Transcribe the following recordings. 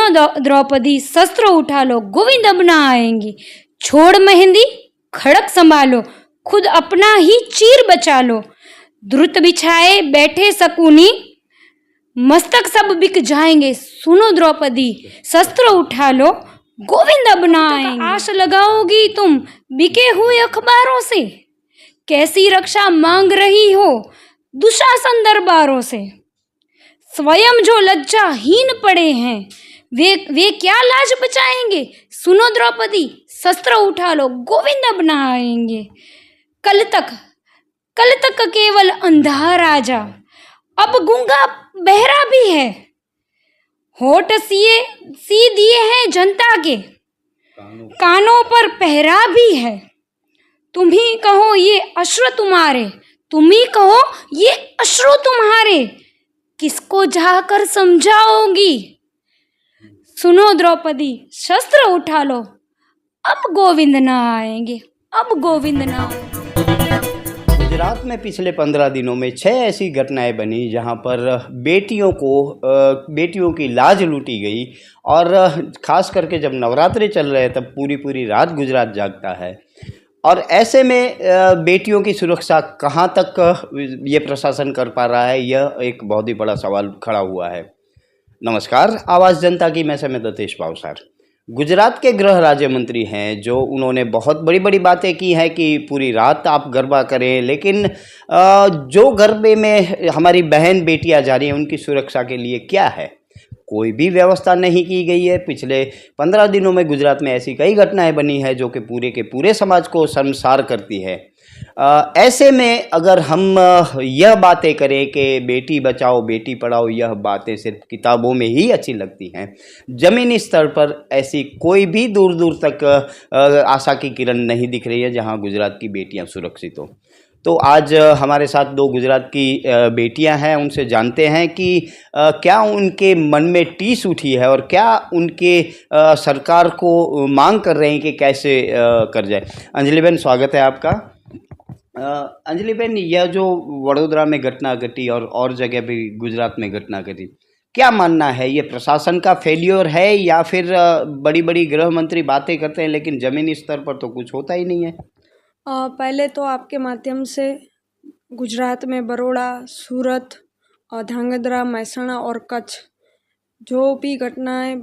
सुनो द्रौपदी, शस्त्र उठा लो, गोविंद अब ना आएंगे। छोड़ मेहंदी, खड़क संभालो, खुद अपना ही चीर बचा लो। द्रुत बिछाए बैठे शकुनी, मस्तक सब बिक जाएंगे। सुनो द्रौपदी, शस्त्र उठा लो, गोविंद अब ना आएंगे। आश लगाओगी तुम बिके हुए अखबारों से, कैसी रक्षा मांग रही हो दुशासन दरबारों से। स्वयं जो लज्जाहीन पड़े हैं, वे क्या लाज बचाएंगे। सुनो द्रौपदी, शस्त्र उठा लो, गोविंद अब ना आएंगे। कल तक केवल अंधा राजा, अब गूंगा बहरा भी है। होठ सी दिए हैं जनता के, कानों पर पहरा भी है। तुम ही कहो ये अश्रु तुम्हारे, तुम ही कहो ये अश्रु तुम्हारे, किसको जाकर समझाओगी। सुनो द्रौपदी, शस्त्र उठा लो, अब गोविंद ना आएंगे, अब गोविंद ना आएंगे। गुजरात में पिछले 15 दिनों में 6 ऐसी घटनाएं बनी जहां पर बेटियों की लाज लूटी गई। और ख़ास करके जब नवरात्रि चल रहे तब पूरी रात गुजरात जागता है। और ऐसे में बेटियों की सुरक्षा कहां तक ये प्रशासन कर पा रहा है, यह एक बहुत ही बड़ा सवाल खड़ा हुआ है। नमस्कार, आवाज़ जनता की मैं समय दतेश पावसार। गुजरात के गृह राज्य मंत्री हैं जो उन्होंने बहुत बड़ी बातें की हैं कि पूरी रात आप गरबा करें, लेकिन जो गरबे में हमारी बहन बेटियां जा रही हैं उनकी सुरक्षा के लिए क्या है, कोई भी व्यवस्था नहीं की गई है। पिछले 15 दिनों में गुजरात में ऐसी कई घटनाएं बनी हैं जो कि पूरे के पूरे समाज को शर्मसार करती है। ऐसे में अगर हम यह बातें करें कि बेटी बचाओ बेटी पढ़ाओ, यह बातें सिर्फ किताबों में ही अच्छी लगती हैं। ज़मीनी स्तर पर ऐसी कोई भी दूर तक आशा की किरण नहीं दिख रही है जहां गुजरात की बेटियां सुरक्षित हो। तो आज हमारे साथ 2 गुजरात की बेटियां हैं, उनसे जानते हैं कि क्या उनके मन में टीस उठी है और क्या उनके सरकार को मांग कर रहे हैं कि कैसे कर जाए। अंजलि बहन, स्वागत है आपका। अंजलि बहन, यह जो वडोदरा में घटना घटी और जगह भी गुजरात में घटना घटी, क्या मानना है, ये प्रशासन का फेल्योर है या फिर बड़ी गृह मंत्री बातें करते हैं लेकिन ज़मीनी स्तर पर तो कुछ होता ही नहीं है। पहले तो आपके माध्यम से गुजरात में बड़ौदा, सूरत, ध्रांगध्रा, महसाणा और कच्छ जो भी घटनाएं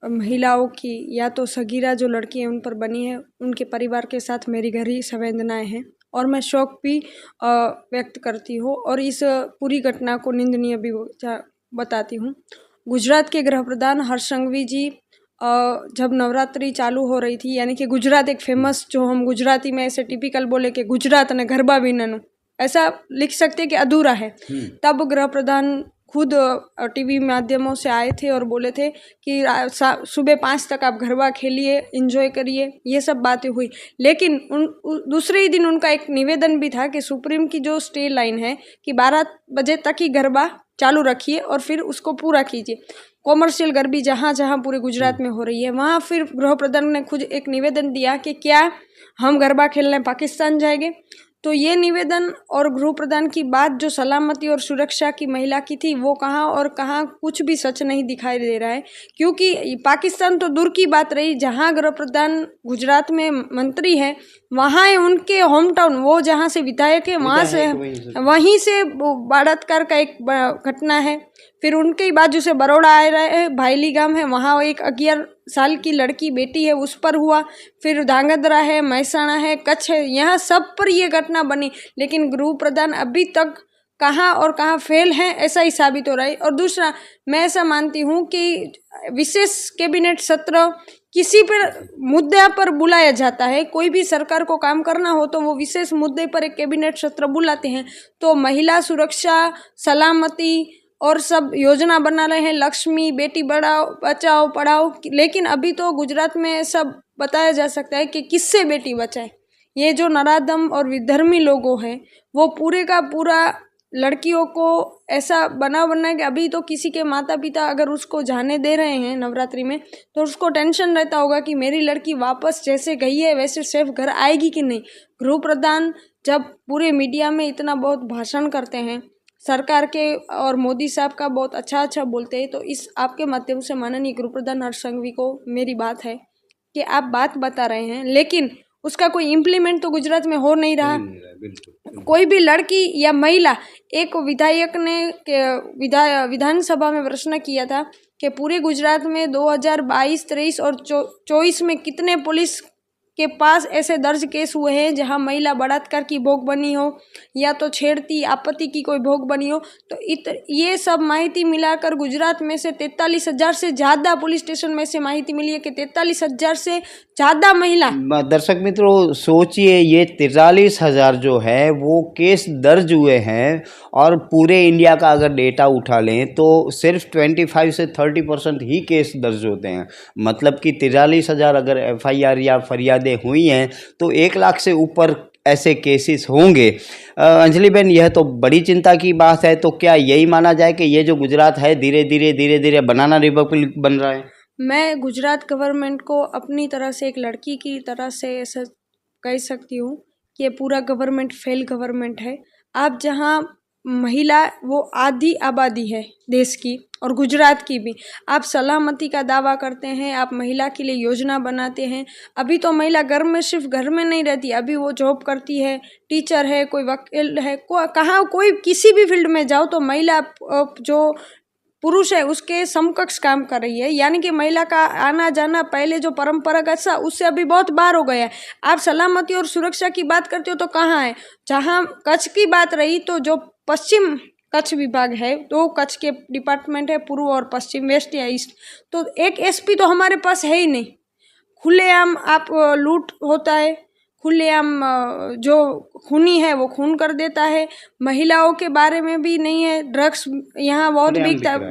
महिलाओं की या तो सगीरा जो लड़की है उन पर बनी है, उनके परिवार के साथ मेरी गहरी संवेदनाएं हैं और मैं शोक भी व्यक्त करती हूँ और इस पूरी घटना को निंदनीय भी बताती हूँ। गुजरात के गृह प्रधान हर्ष संघवी जी जब नवरात्रि चालू हो रही थी, यानी कि गुजरात एक फेमस, जो हम गुजराती में ऐसे टिपिकल बोले कि गुजरात ने गरबा विनानु ऐसा लिख सकते हैं कि अधूरा है, तब गृह प्रधान खुद टीवी माध्यमों से आए थे और बोले थे कि सुबह 5 तक आप गरबा खेलिए, एंजॉय करिए, ये सब बातें हुई। लेकिन दूसरे ही दिन उनका एक निवेदन भी था कि सुप्रीम की जो स्टे लाइन है कि 12 बजे तक ही गरबा चालू रखिए और फिर उसको पूरा कीजिए। कॉमर्शियल गरबी जहाँ पूरे गुजरात में हो रही है वहाँ फिर गृह प्रधान ने खुद एक निवेदन दिया कि क्या हम गरबा खेलने पाकिस्तान जाएंगे। तो ये निवेदन और गृह प्रधान की बात जो सलामती और सुरक्षा की महिला की थी वो कहाँ और कहाँ कुछ भी सच नहीं दिखाई दे रहा है, क्योंकि पाकिस्तान तो दूर की बात रही, जहाँ गृह प्रधान गुजरात में मंत्री है वहाँ है उनके होम टाउन, वो जहाँ से विधायक है वहाँ से वहीं से बलात्कार का एक घटना है। फिर उनके ही बाजू से बड़ौदा आ रहा है, भाईली गांव है, वहाँ एक 11 साल की लड़की बेटी है उस पर हुआ। फिर ध्रांगध्रा है, महसाणा है, कच्छ है, यहाँ सब पर ये घटना बनी। लेकिन गृह प्रधान अभी तक कहाँ और कहाँ फेल हैं ऐसा ही साबित हो रहा है। और दूसरा, मैं ऐसा मानती हूँ कि विशेष कैबिनेट सत्र किसी पर मुद्दे पर बुलाया जाता है, कोई भी सरकार को काम करना हो तो वो विशेष मुद्दे पर एक कैबिनेट सत्र बुलाते हैं। तो महिला सुरक्षा, सलामती और सब योजना बना रहे हैं, लक्ष्मी, बेटी बचाओ पढ़ाओ, लेकिन अभी तो गुजरात में सब बताया जा सकता है कि किससे बेटी बचाए। ये जो नराधम और विधर्मी लोगों हैं वो पूरे का पूरा लड़कियों को ऐसा बना कि अभी तो किसी के माता पिता अगर उसको जाने दे रहे हैं नवरात्रि में तो उसको टेंशन रहता होगा कि मेरी लड़की वापस जैसे गई है वैसे सेफ घर आएगी कि नहीं। गृह प्रधान जब पूरे मीडिया में इतना बहुत भाषण करते हैं, सरकार के और मोदी साहब का बहुत अच्छा बोलते हैं। तो इस आपके माध्यम से माननीय गृह प्रधान हर्ष संघवी को मेरी बात है कि आप बात बता रहे हैं, लेकिन उसका कोई इम्प्लीमेंट तो गुजरात में हो नहीं रहा। कोई भी लड़की या महिला, एक विधायक ने विधानसभा में प्रश्न किया था कि पूरे गुजरात में 2022, 23 और 24 में कितने पुलिस के पास ऐसे दर्ज केस हुए हैं जहां महिला बलात्कार की भोग बनी हो या तो छेड़ती आपत्ति की कोई भोग बनी हो। तो ये सब माहिती मिलाकर गुजरात में से 43,000 से ज़्यादा, पुलिस स्टेशन में से माहिती मिली है कि 43,000 से ज़्यादा महिला। दर्शक मित्रों सोचिए, ये 43,000 जो है वो केस दर्ज हुए हैं और पूरे इंडिया का अगर डेटा उठा लें तो सिर्फ 25 से 30% ही केस दर्ज होते हैं। मतलब कि 43,000 अगर FIR या फरियादें हुई हैं तो 1 लाख से ऊपर ऐसे केसेस होंगे। अंजलि बहन, यह तो बड़ी चिंता की बात है। तो क्या यही माना जाए कि ये जो गुजरात है धीरे धीरे बनाना रिपब्लिक बन रहा है? मैं गुजरात गवर्नमेंट को अपनी तरह से, एक लड़की की तरह से ऐसा कह सकती हूँ कि ये पूरा गवर्नमेंट फेल गवर्नमेंट है। आप जहाँ महिला वो आधी आबादी है देश की और गुजरात की भी, आप सलामती का दावा करते हैं, आप महिला के लिए योजना बनाते हैं। अभी तो महिला घर में, सिर्फ घर में नहीं रहती, अभी वो जॉब करती है, टीचर है, कोई वकील है, कहाँ कोई किसी भी फील्ड में जाओ तो महिला जो पुरुष है उसके समकक्ष काम कर रही है। यानी कि महिला का आना जाना पहले जो परंपरागत था उससे अभी बहुत बाहर हो गया है। आप सलामती और सुरक्षा की बात करते हो तो कहाँ है? जहाँ कच्छ की बात रही तो जो पश्चिम कच्छ विभाग है, तो कच्छ के डिपार्टमेंट है पूर्व और पश्चिम, वेस्ट या ईस्ट, तो एक SP तो हमारे पास है ही नहीं। खुलेआम आप लूट होता है, खुलेआम जो खूनी है वो खून कर देता है। महिलाओं के बारे में भी नहीं है, ड्रग्स यहाँ बहुत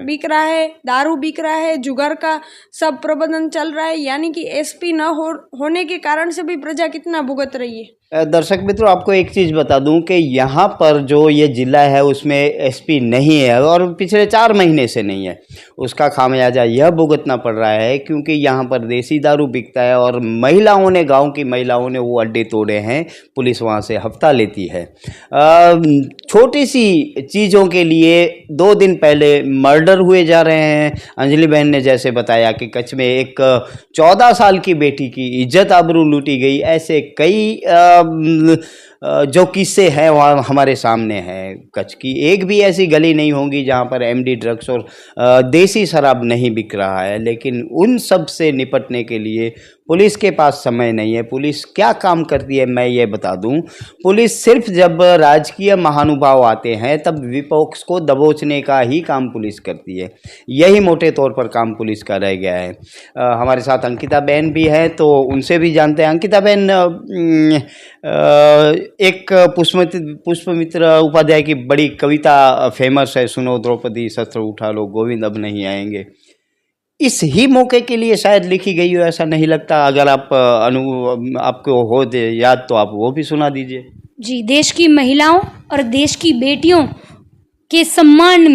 बिक रहा है, दारू बिक रहा है, जुगार का सब प्रबंधन चल रहा है। यानी कि SP न होने के कारण से भी प्रजा कितना भुगत रही है। दर्शक मित्रों, आपको एक चीज़ बता दूं कि यहाँ पर जो ये ज़िला है उसमें SP नहीं है और पिछले 4 महीने से नहीं है। उसका खामियाजा यह भुगतना पड़ रहा है क्योंकि यहाँ पर देसी दारू बिकता है और महिलाओं ने, गांव की महिलाओं ने वो अड्डे तोड़े हैं। पुलिस वहाँ से हफ्ता लेती है। छोटी सी चीज़ों के लिए 2 दिन पहले मर्डर हुए जा रहे हैं। अंजलि बहन ने जैसे बताया कि कच्छ में एक 14 साल की बेटी की इज्जत आबरू लूटी गई। ऐसे कई जो किस्से हैं वहाँ हमारे सामने हैं। कच्छ की एक भी ऐसी गली नहीं होगी जहाँ पर MD ड्रग्स और देसी शराब नहीं बिक रहा है। लेकिन उन सब से निपटने के लिए पुलिस के पास समय नहीं है। पुलिस क्या काम करती है मैं ये बता दूं। पुलिस सिर्फ जब राजकीय महानुभाव आते हैं तब विपक्ष को दबोचने का ही काम पुलिस करती है। यही मोटे तौर पर काम पुलिस का रह गया है। हमारे साथ अंकिता बहन भी है तो उनसे भी जानते हैं। अंकिता बहन, एक पुष्पमित्र उपाध्याय की बड़ी कविता फेमस है, सुनो द्रौपदी शस्त्र उठा लो गोविंद अब नहीं आएंगे। इस ही मौके के लिए शायद लिखी गई हो, ऐसा नहीं लगता? अगर आप आपको हो याद तो आप वो भी सुना दीजिए। जी, देश की महिलाओं और देश की बेटियों के सम्मान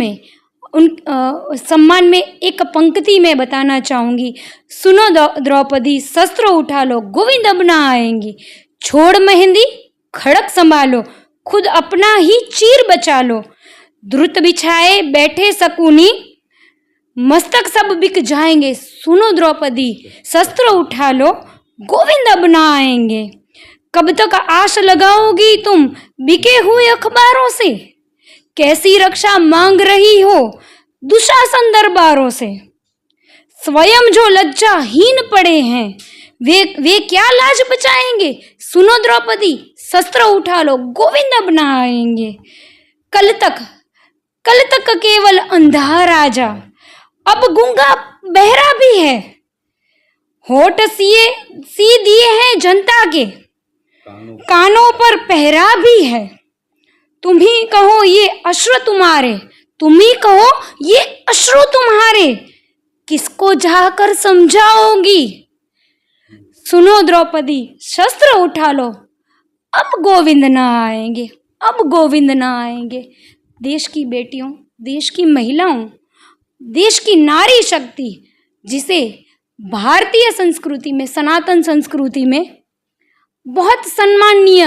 में एक पंक्ति में बताना चाहूँगी। सुनो द्रौपदी शस्त्र उठा लो गोविंद अब ना आएंगे, छोड़ मेहंदी खड़क संभालो, खुद अपना ही चीर बचा लो, द्रुत बिछाए बैठे शकुनी, मस्तक सब बिक जाएंगे, सुनो द्रौपदी शस्त्र उठा लो गोविंद अब ना आएंगे। कब तक आश लगाओगी तुम बिके हुए अखबारों से, कैसी रक्षा मांग रही हो दुशासन दरबारों से, स्वयं जो लज्जाहीन पड़े हैं वे क्या लाज बचाएंगे, सुनो द्रौपदी शस्त्र उठा लो गोविंद अब ना आएंगे। कल तक केवल अंधा राजा, अब गूंगा बहरा भी है, होठ सी दिए हैं जनता के, कानों पर पहरा भी है। तुम ही कहो ये अश्रु तुम्हारे, तुम ही कहो ये अश्रु तुम्हारे, किसको जाकर समझाओगी, सुनो द्रौपदी शस्त्र उठा लो अब गोविंद ना आएंगे, अब गोविंद ना आएंगे। देश की बेटियों, देश की महिलाओं, देश की नारी शक्ति, जिसे भारतीय संस्कृति में, सनातन संस्कृति में बहुत सम्माननीय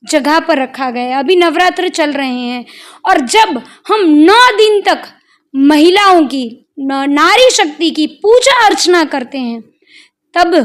जगह पर रखा गया है। अभी नवरात्र चल रहे हैं और जब हम 9 दिन तक महिलाओं की, नारी शक्ति की पूजा अर्चना करते हैं, तब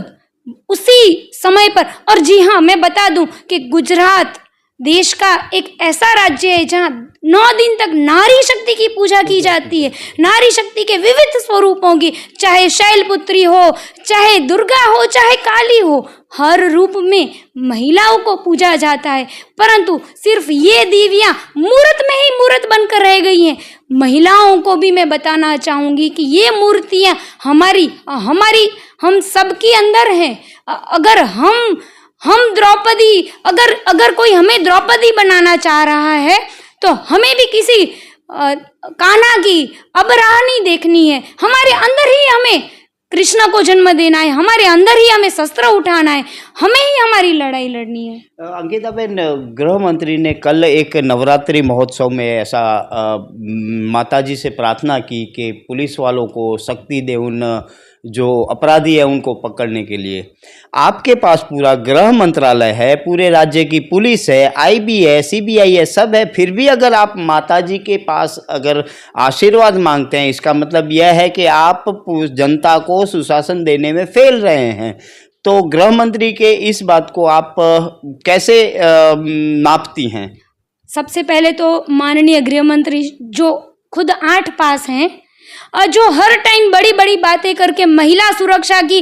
उसी समय पर, और जी हाँ, मैं बता दूं कि गुजरात देश का एक ऐसा राज्य है जहाँ 9 दिन तक नारी शक्ति की पूजा की जाती है। नारी शक्ति के विविध स्वरूपों की, चाहे शैलपुत्री हो, चाहे दुर्गा हो, चाहे काली हो, हर रूप में महिलाओं को पूजा जाता है। परंतु सिर्फ ये देवियाँ मूर्त में ही मूर्त बनकर रह गई हैं। महिलाओं को भी मैं बताना चाहूँगी कि ये मूर्तियाँ हमारी हम सबके अंदर हैं। अगर हम द्रौपदी, अगर कोई हमें द्रौपदी बनाना चाह रहा है तो हमें भी किसी कान्हा की अब राह नहीं देखनी है। हमारे अंदर ही हमें कृष्ण को जन्म देना है, हमारे अंदर ही हमें शस्त्र उठाना है, हमें ही हमारी लड़ाई लड़नी है। अंकिता बहन, गृह मंत्री ने कल एक नवरात्रि महोत्सव में ऐसा माताजी से प्रार्थना की कि पुलिस वालों को शक्ति दे, उन जो अपराधी है उनको पकड़ने के लिए। आपके पास पूरा गृह मंत्रालय है, पूरे राज्य की पुलिस है, आईबी है, सीबीआई है, सब है, फिर भी अगर आप माताजी के पास अगर आशीर्वाद मांगते हैं, इसका मतलब यह है कि आप जनता को सुशासन देने में फेल रहे हैं। तो गृह मंत्री के इस बात को आप कैसे नापती हैं? सबसे पहले तो माननीय गृह मंत्री जो खुद 8 पास हैं, जो हर टाइम बड़ी बड़ी बातें करके महिला सुरक्षा की,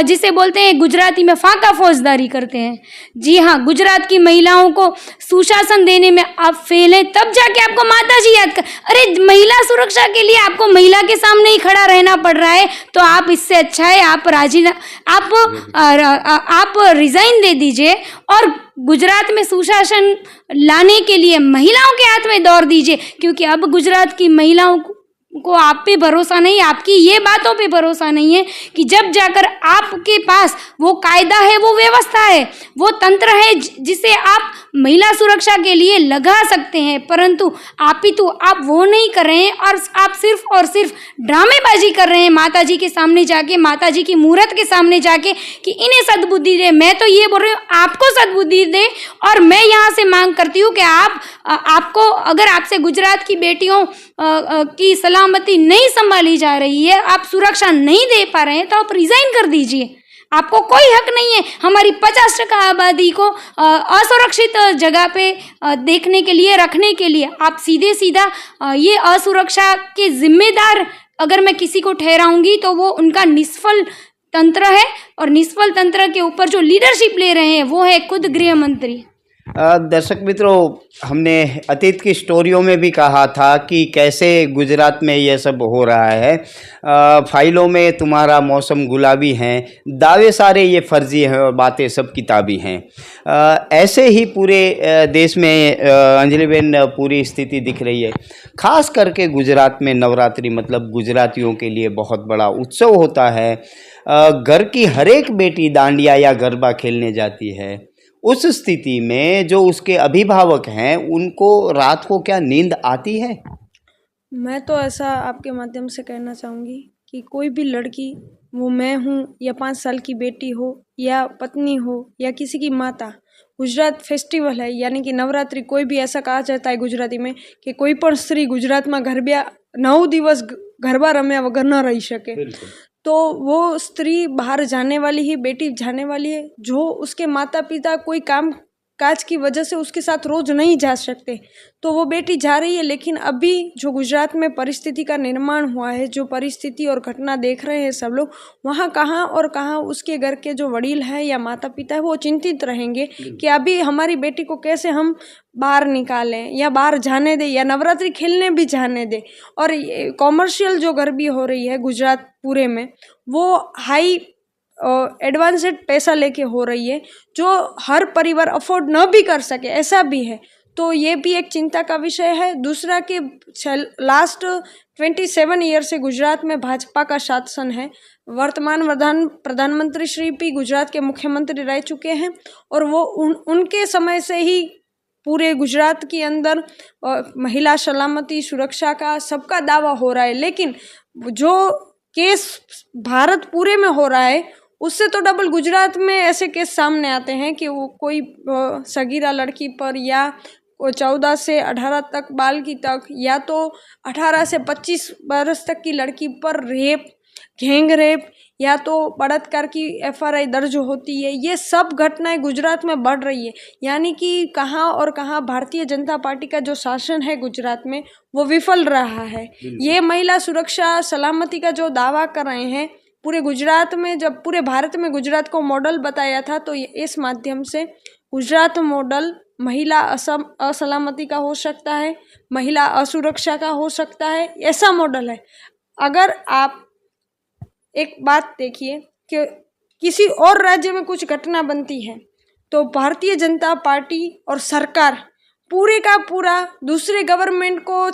जिसे बोलते हैं गुजराती में फाका फौजदारी करते हैं। जी हाँ, गुजरात की महिलाओं को सुशासन देने में आप फेल हैं, तब जाके आपको माताजी याद कर। अरे महिला सुरक्षा के लिए आपको महिला के सामने ही खड़ा रहना पड़ रहा है, तो आप इससे अच्छा है आप रिजाइन दे दीजिए और गुजरात में सुशासन लाने के लिए महिलाओं के हाथ में दौड़ दीजिए। क्योंकि अब गुजरात की महिलाओं को आप पे भरोसा नहीं, आपकी ये बातों पे भरोसा नहीं है कि जब जाकर आपके पास वो कायदा है, वो व्यवस्था है, वो तंत्र है जिसे आप महिला सुरक्षा के लिए लगा सकते हैं। परंतु आप वो नहीं कर रहे हैं और आप सिर्फ और सिर्फ ड्रामेबाजी कर रहे हैं माताजी के सामने जाके, माताजी की मूर्त के सामने जाके कि इन्हें सद्बुद्धि दे। मैं तो ये बोल रही हूँ आपको सद्बुद्धि दे, और मैं यहाँ से मांग करती हूँ कि आपको अगर आपसे गुजरात की बेटियों की सलामती नहीं संभाली जा रही है, आप सुरक्षा नहीं दे पा रहे हैं, तो आप रिजाइन कर दीजिए। आपको कोई हक नहीं है हमारी 50% आबादी को असुरक्षित जगह पे देखने के लिए, रखने के लिए। आप सीधे सीधा ये असुरक्षा के जिम्मेदार अगर मैं किसी को ठहराऊंगी तो वो उनका निष्फल तंत्र है, और निष्फल तंत्र के ऊपर जो लीडरशिप ले रहे हैं वो है खुद गृह मंत्री। दर्शक मित्रों, हमने अतीत की स्टोरियों में भी कहा था कि कैसे गुजरात में यह सब हो रहा है। फाइलों में तुम्हारा मौसम गुलाबी हैं, दावे सारे ये फर्जी हैं और बातें सब किताबी हैं। ऐसे ही पूरे देश में अंजलि बहन पूरी स्थिति दिख रही है। खास करके गुजरात में नवरात्रि मतलब गुजरातियों के लिए बहुत बड़ा उत्सव होता है। घर की हर एक बेटी डांडिया या गरबा खेलने जाती है। उस स्थिति में जो उसके अभिभावक हैं उनको रात को क्या नींद आती है? मैं तो ऐसा आपके माध्यम से कहना चाहूँगी कि कोई भी लड़की, वो मैं हूँ या 5 साल की बेटी हो या पत्नी हो या किसी की माता, गुजरात फेस्टिवल है यानी कि नवरात्रि, कोई भी ऐसा कहा जाता है गुजराती में कि कोई पण स्त्री गुजरात में गरबा 9 દિવસ गरबा रम्या वगर न रही सके। तो वो स्त्री बाहर जाने वाली ही, बेटी जाने वाली है। जो उसके माता पिता कोई काम काज की वजह से उसके साथ रोज नहीं जा सकते, तो वो बेटी जा रही है। लेकिन अभी जो गुजरात में परिस्थिति का निर्माण हुआ है, जो परिस्थिति और घटना देख रहे हैं सब लोग, वहाँ कहाँ और कहाँ उसके घर के जो वडील हैं या माता पिता है वो चिंतित रहेंगे कि अभी हमारी बेटी को कैसे हम बाहर निकालें या बाहर जाने दें या नवरात्रि खेलने भी जाने दें। और कॉमर्शियल जो गरबी हो रही है गुजरात पूरे में, वो हाई एडवांस्ड पैसा लेके हो रही है, जो हर परिवार अफोर्ड न भी कर सके, ऐसा भी है। तो ये भी एक चिंता का विषय है। दूसरा कि लास्ट 27 ईयर से गुजरात में भाजपा का शासन है। वर्तमान प्रधानमंत्री श्री भी गुजरात के मुख्यमंत्री रह चुके हैं, और वो उनके समय से ही पूरे गुजरात के अंदर महिला सलामती सुरक्षा का सबका दावा हो रहा है। लेकिन जो केस भारत पूरे में हो रहा है उससे तो डबल गुजरात में ऐसे केस सामने आते हैं कि वो कोई सगीरा लड़की पर या 14 से 18 तक बाल की तक या तो 18 से 25 बरस तक की लड़की पर रेप, गैंग रेप या तो बलात्कार की FRI दर्ज होती है। ये सब घटनाएं गुजरात में बढ़ रही है। यानी कि कहाँ और कहाँ भारतीय जनता पार्टी का जो शासन है गुजरात में वो विफल रहा है। ये महिला सुरक्षा सलामती का जो दावा कर रहे हैं पूरे गुजरात में, जब पूरे भारत में गुजरात को मॉडल बताया था, तो इस माध्यम से गुजरात मॉडल महिला असलामती का हो सकता है, महिला असुरक्षा का हो सकता है, ऐसा मॉडल है। अगर आप एक बात देखिए कि किसी और राज्य में कुछ घटना बनती है तो भारतीय जनता पार्टी और सरकार पूरे का पूरा दूसरे गवर्नमेंट को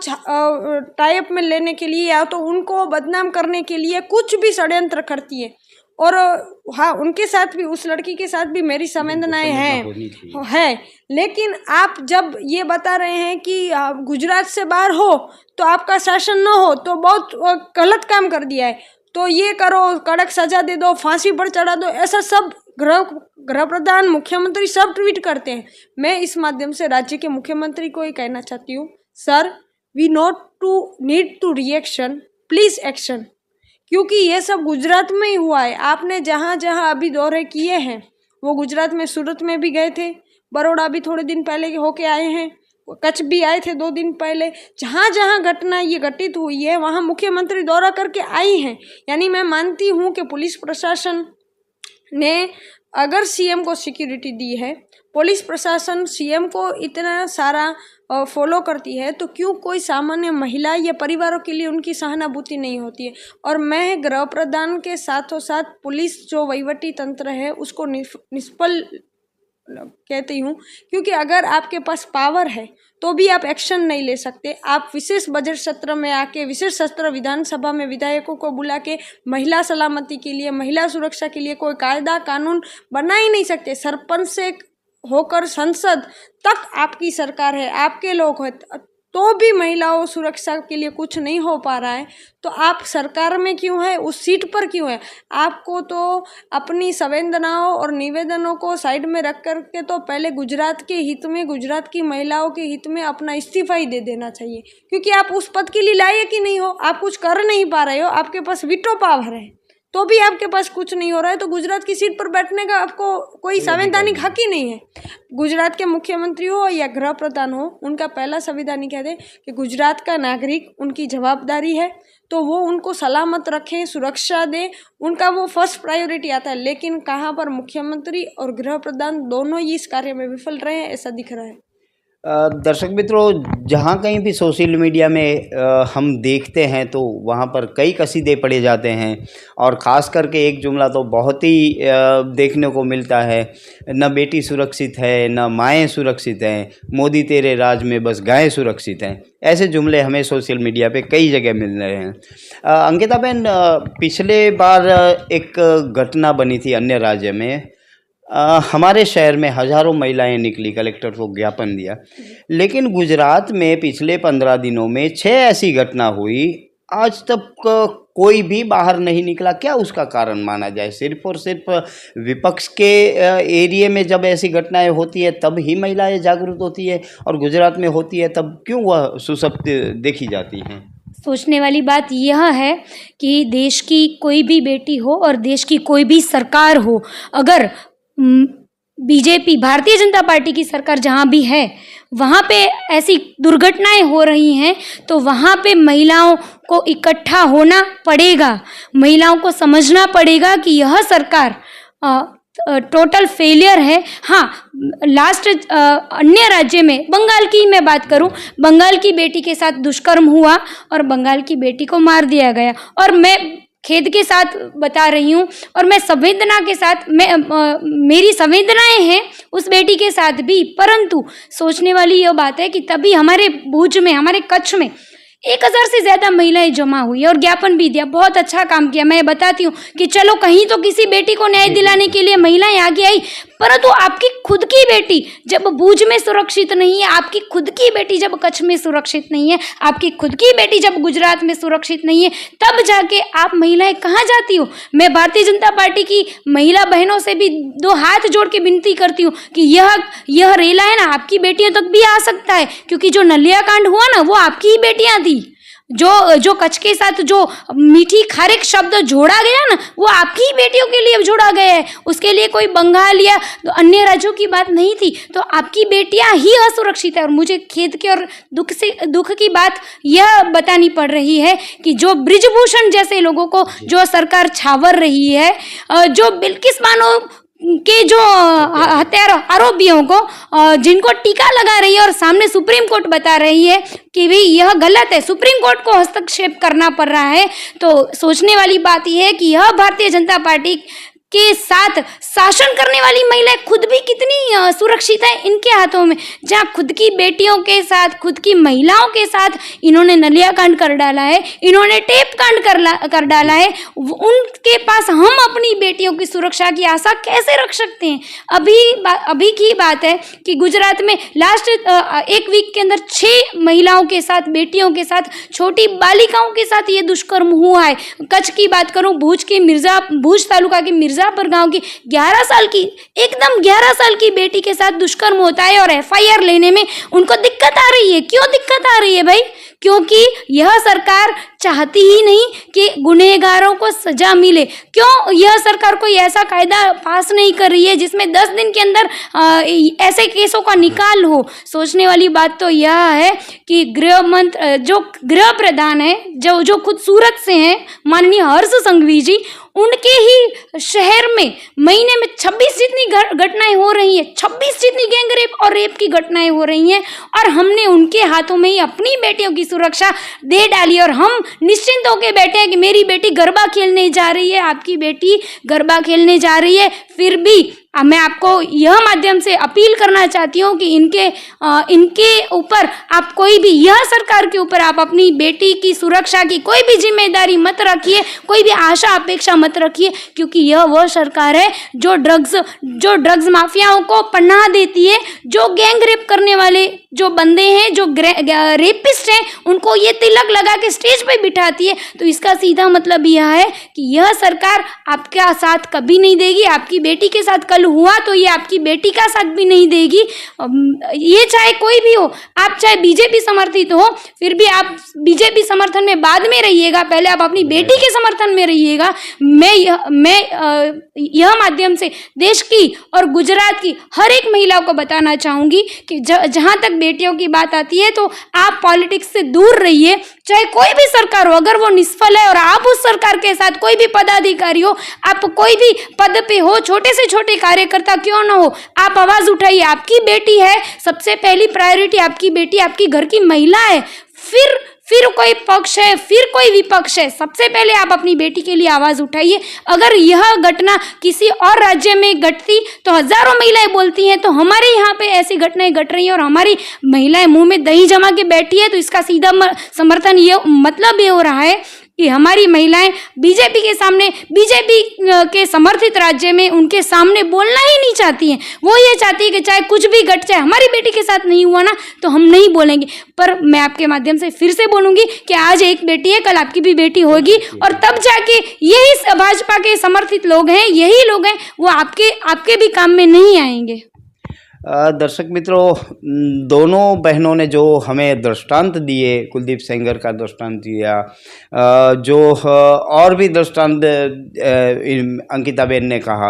टाई अप में लेने के लिए या तो उनको बदनाम करने के लिए कुछ भी षड्यंत्र करती है। और हाँ, उनके साथ भी, उस लड़की के साथ भी मेरी संवेदनाएं हैं। लेकिन आप जब ये बता रहे हैं कि गुजरात से बाहर हो तो आपका शासन न हो, तो बहुत गलत काम कर दिया है। तो ये करो, कड़क सजा दे दो, फांसी पर चढ़ा दो, ऐसा सब गृह प्रधान, मुख्यमंत्री सब ट्वीट करते हैं। मैं इस माध्यम से राज्य के मुख्यमंत्री को ये कहना चाहती हूँ, sir we need to reaction, please action, क्योंकि ये सब गुजरात में ही हुआ है। आपने जहाँ जहाँ अभी दौरे किए हैं वो गुजरात में, सूरत में भी गए थे, बड़ौदा भी थोड़े दिन पहले होके आए हैं, कच्छ भी आए थे 2 दिन पहले। जहाँ जहाँ घटना ये घटित हुई है वहाँ मुख्यमंत्री दौरा करके आई हैं। यानी मैं मानती हूँ कि पुलिस प्रशासन ने अगर सीएम को सिक्योरिटी दी है, पुलिस प्रशासन सीएम को इतना सारा फॉलो करती है, तो क्यों कोई सामान्य महिला या परिवारों के लिए उनकी सहानुभूति नहीं होती है। और मैं गृह प्रधान के साथों साथ पुलिस जो वहीवटी तंत्र है उसको निष्फल कहती हूँ, क्योंकि अगर आपके पास पावर है तो भी आप एक्शन नहीं ले सकते। आप विशेष बजट सत्र में आके, विशेष सत्र विधानसभा में विधायकों को बुला के महिला सलामती के लिए, महिला सुरक्षा के लिए कोई कायदा कानून बना ही नहीं सकते। सरपंच से होकर संसद तक आपकी सरकार है, आपके लोग हैं, तो भी महिलाओं सुरक्षा के लिए कुछ नहीं हो पा रहा है। तो आप सरकार में क्यों है, उस सीट पर क्यों है? आपको तो अपनी संवेदनाओं और निवेदनों को साइड में रख कर के तो पहले गुजरात के हित में, गुजरात की महिलाओं के हित में अपना इस्तीफा ही दे देना चाहिए, क्योंकि आप उस पद के लिए लायक ही नहीं हो। आप कुछ कर नहीं पा रहे हो, आपके पास वीटो पावर है तो भी आपके पास कुछ नहीं हो रहा है, तो गुजरात की सीट पर बैठने का आपको कोई संवैधानिक हक ही नहीं है। गुजरात के मुख्यमंत्री हो या गृह प्रधान हो, उनका पहला संविधानिक है कि गुजरात का नागरिक उनकी जवाबदारी है, तो वो उनको सलामत रखें, सुरक्षा दें, उनका वो फर्स्ट प्रायोरिटी आता है। लेकिन कहाँ पर मुख्यमंत्री और गृह प्रधान दोनों ही इस कार्य में विफल रहे हैं, ऐसा दिख रहा है। दर्शक मित्रों, जहाँ कहीं भी सोशल मीडिया में हम देखते हैं तो वहाँ पर कई कसीदे पढ़े जाते हैं, और ख़ास करके एक जुमला तो बहुत ही देखने को मिलता है, न बेटी सुरक्षित है, न माएँ सुरक्षित हैं, मोदी तेरे राज में बस गायें सुरक्षित हैं। ऐसे जुमले हमें सोशल मीडिया पे कई जगह मिल रहे हैं। अंकिता बहन, पिछले बार एक घटना बनी थी अन्य राज्य में, हमारे शहर में हज़ारों महिलाएं निकली, कलेक्टर को ज्ञापन दिया, लेकिन गुजरात में पिछले 15 दिनों में 6 ऐसी घटना हुई, आज तक कोई भी बाहर नहीं निकला। क्या उसका कारण माना जाए? सिर्फ और सिर्फ विपक्ष के एरिया में जब ऐसी घटनाएं होती है तब ही महिलाएं जागरूक होती है, और गुजरात में होती है तब क्यों वह सुसप्त देखी जाती हैं? सोचने वाली बात यह है कि देश की कोई भी बेटी हो और देश की कोई भी सरकार हो, अगर बीजेपी, भारतीय जनता पार्टी की सरकार जहाँ भी है वहाँ पे ऐसी दुर्घटनाएं हो रही हैं, तो वहाँ पे महिलाओं को इकट्ठा होना पड़ेगा, महिलाओं को समझना पड़ेगा कि यह सरकार टोटल फेलियर है। हाँ, लास्ट अन्य राज्य में, बंगाल की मैं बात करूं, बंगाल की बेटी के साथ दुष्कर्म हुआ और बंगाल की बेटी को मार दिया गया, और मैं खेद के साथ बता रही हूँ, और मैं संवेदना के साथ, मेरी संवेदनाएं हैं उस बेटी के साथ भी, परंतु सोचने वाली यह बात है कि तभी हमारे भुज में, हमारे कच्छ में 1000 से ज़्यादा महिलाएं जमा हुई और ज्ञापन भी दिया। बहुत अच्छा काम किया। मैं बताती हूँ कि चलो कहीं तो किसी बेटी को न्याय दिलाने के लिए महिलाएं आगे आई, परंतु आपकी खुद की बेटी जब भुज में सुरक्षित नहीं है, आपकी खुद की बेटी जब कच्छ में सुरक्षित नहीं है, आपकी खुद की बेटी जब गुजरात में सुरक्षित नहीं है, तब जाके आप महिलाएं कहाँ जाती हो। मैं भारतीय जनता पार्टी की महिला बहनों से भी दो हाथ जोड़ के विनती करती हूँ कि यह रेला है ना, आपकी बेटियों तक भी आ सकता है, क्योंकि जो नलिया कांड हुआ ना वो आपकी ही बेटियां थी। जो कच्छ के साथ जो मीठी खारिक शब्द जोड़ा गया ना वो आपकी ही बेटियों के लिए जोड़ा गया है, उसके लिए कोई बंगाल या अन्य राज्यों की बात नहीं थी। तो आपकी बेटियां ही असुरक्षित है। और मुझे खेद की और दुख की बात यह बतानी पड़ रही है कि जो ब्रिजभूषण जैसे लोगों को जो सरकार छावर रही है, जो बिल्किस बानो के जो हत्यारा आरोपियों को जिनको टीका लगा रही है और सामने सुप्रीम कोर्ट बता रही है कि भाई यह गलत है, सुप्रीम कोर्ट को हस्तक्षेप करना पड़ रहा है, तो सोचने वाली बात यह है कि यह भारतीय जनता पार्टी के साथ शासन करने वाली महिलाएं खुद भी कितनी सुरक्षित है इनके हाथों में, जहाँ खुद की बेटियों के साथ, खुद की महिलाओं के साथ इन्होंने नलिया कांड कर डाला है, इन्होंने टेप कांड कर डाला है। उनके पास हम अपनी बेटियों की सुरक्षा की आशा कैसे रख सकते हैं। अभी की बात है कि गुजरात में लास्ट एक वीक के अंदर 6 महिलाओं के साथ, बेटियों के साथ, छोटी बालिकाओं के साथ ये दुष्कर्म हुआ है। कच्छ की बात करूं, भुज तालुका के मिर्जापुर गांव की 11 साल की, एकदम 11 साल की बेटी के साथ दुष्कर्म होता है और FIR लेने में उनको दिक्कत आ रही है। क्यों दिक्कत आ रही है भाई? क्योंकि यह सरकार चाहती ही नहीं कि गुनहगारों को सजा मिले। क्यों यह सरकार कोई ऐसा कायदा पास नहीं कर रही है जिसमें 10 दिन के अंदर ऐसे केसों का निकाल हो। सोचने वाली बात तो यह है कि जो गृह प्रधान है, जो खुद सूरत से हैं, माननीय हर्ष संघवी जी, उनके ही शहर में महीने में 26 जितनी घटनाएं हो रही हैं, 26 जितनी गैंग रेप और रेप की घटनाएं हो रही हैं, और हमने उनके हाथों में ही अपनी बेटियों की सुरक्षा दे डाली और हम निश्चिंत होकर बैठे हैं कि मेरी बेटी गरबा खेलने जा रही है, आपकी बेटी गरबा खेलने जा रही है। फिर भी मैं आपको यह माध्यम से अपील करना चाहती हूँ कि इनके ऊपर आप कोई भी, यह सरकार के ऊपर आप अपनी बेटी की सुरक्षा की कोई भी जिम्मेदारी मत रखिए, कोई भी आशा अपेक्षा मत रखिए, क्योंकि यह वह सरकार है जो ड्रग्स माफियाओं को पनाह देती है, जो गैंग रेप करने वाले जो बंदे हैं, जो रेपिस्ट हैं, उनको ये तिलक लगा के स्टेज पे बिठाती है। तो इसका सीधा मतलब यह है कि यह सरकार आपका साथ कभी नहीं देगी। आपकी बेटी के साथ कल हुआ तो ये आपकी बेटी का साथ भी नहीं देगी। ये चाहे कोई भी हो, आप चाहे बीजेपी समर्थित हो, फिर भी आप बीजेपी समर्थन में बाद में रहिएगा, पहले आप अपनी बेटी के समर्थन में रहिएगा। मैं यह माध्यम से देश की और गुजरात की हर एक महिला को बताना चाहूंगी कि जहां तक बेटियों की बात आती है तो आप पॉलिटिक्स से दूर रहिए। चाहे कोई भी सरकार हो, अगर वो निष्फल है और आप उस सरकार के साथ कोई भी पदाधिकारी हो, आप कोई भी पद पे हो, छोटे से छोटे कार्यकर्ता क्यों ना हो, आप आवाज उठाइए। आपकी बेटी है, सबसे पहली प्रायोरिटी आपकी बेटी, आपकी घर की महिला है, फिर कोई पक्ष है, फिर कोई विपक्ष है, सबसे पहले आप अपनी बेटी के लिए आवाज उठाइए। अगर यह घटना किसी और राज्य में घटती तो हजारों महिलाएं बोलती हैं, तो हमारे यहाँ पे ऐसी घटनाएं घट रही हैं और हमारी महिलाएं मुंह में दही जमा के बैठी है, तो इसका सीधा समर्थन ये मतलब ये हो रहा है कि हमारी महिलाएं बीजेपी के सामने, बीजेपी के समर्थित राज्य में उनके सामने बोलना ही नहीं चाहती हैं। वो ये चाहती है कि चाहे कुछ भी घट जाए, हमारी बेटी के साथ नहीं हुआ ना तो हम नहीं बोलेंगे। पर मैं आपके माध्यम से फिर से बोलूंगी कि आज एक बेटी है, कल आपकी भी बेटी होगी, और तब जाके यही भाजपा के समर्थित लोग हैं, यही लोग हैं, वो आपके भी काम में नहीं आएंगे। दर्शक मित्रों, दोनों बहनों ने जो हमें दृष्टांत दिए, कुलदीप सेंगर का दृष्टांत दिया, जो और भी दृष्टांत अंकिता बेन ने कहा,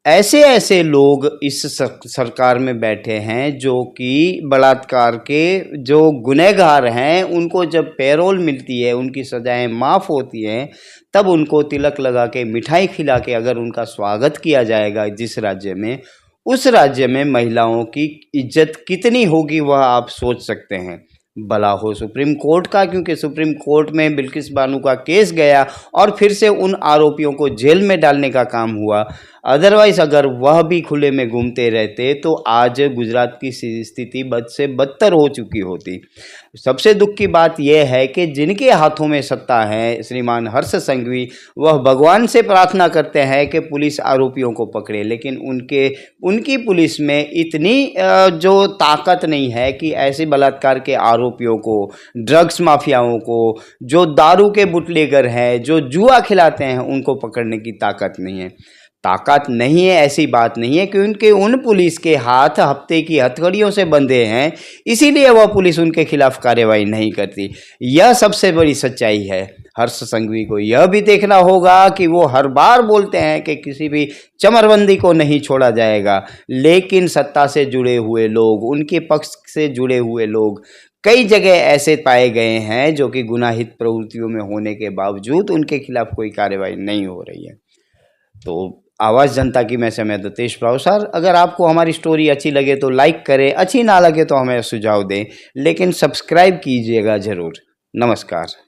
ऐसे लोग इस सरकार में बैठे हैं जो कि बलात्कार के जो गुनहगार हैं, उनको जब पैरोल मिलती है, उनकी सजाएं माफ़ होती हैं, तब उनको तिलक लगा के, मिठाई खिला के अगर उनका स्वागत किया जाएगा जिस राज्य में, उस राज्य में महिलाओं की इज्जत कितनी होगी वह आप सोच सकते हैं। भला हो सुप्रीम कोर्ट का, क्योंकि सुप्रीम कोर्ट में बिल्किस बानो का केस गया और फिर से उन आरोपियों को जेल में डालने का काम हुआ। अदरवाइज़ अगर वह भी खुले में घूमते रहते तो आज गुजरात की स्थिति बद से बदतर हो चुकी होती। सबसे दुख की बात यह है कि जिनके हाथों में सत्ता है, श्रीमान हर्ष संघवी, वह भगवान से प्रार्थना करते हैं कि पुलिस आरोपियों को पकड़े, लेकिन उनकी पुलिस में इतनी जो ताकत नहीं है कि ऐसे बलात्कार के आरोपियों को, ड्रग्स माफियाओं को, जो दारू के बुटलेगर हैं, जो जुआ खिलाते हैं, उनको पकड़ने की ताकत नहीं है। ताकत नहीं है ऐसी बात नहीं है, क्योंकि उन पुलिस के हाथ हफ्ते की हथकड़ियों से बंधे हैं, इसीलिए वह पुलिस उनके खिलाफ कार्रवाई नहीं करती। यह सबसे बड़ी सच्चाई है। हर्ष संघवी को यह भी देखना होगा कि वो हर बार बोलते हैं कि किसी भी चमरबंदी को नहीं छोड़ा जाएगा, लेकिन सत्ता से जुड़े हुए लोग, उनके पक्ष से जुड़े हुए लोग कई जगह ऐसे पाए गए हैं जो कि गुनाहित प्रवृत्तियों में होने के बावजूद उनके खिलाफ कोई कार्रवाई नहीं हो रही है। तो आवाज़ जनता की मैं समय दतेश भावसार। अगर आपको हमारी स्टोरी अच्छी लगे तो लाइक करें, अच्छी ना लगे तो हमें सुझाव दें, लेकिन सब्सक्राइब कीजिएगा ज़रूर। नमस्कार।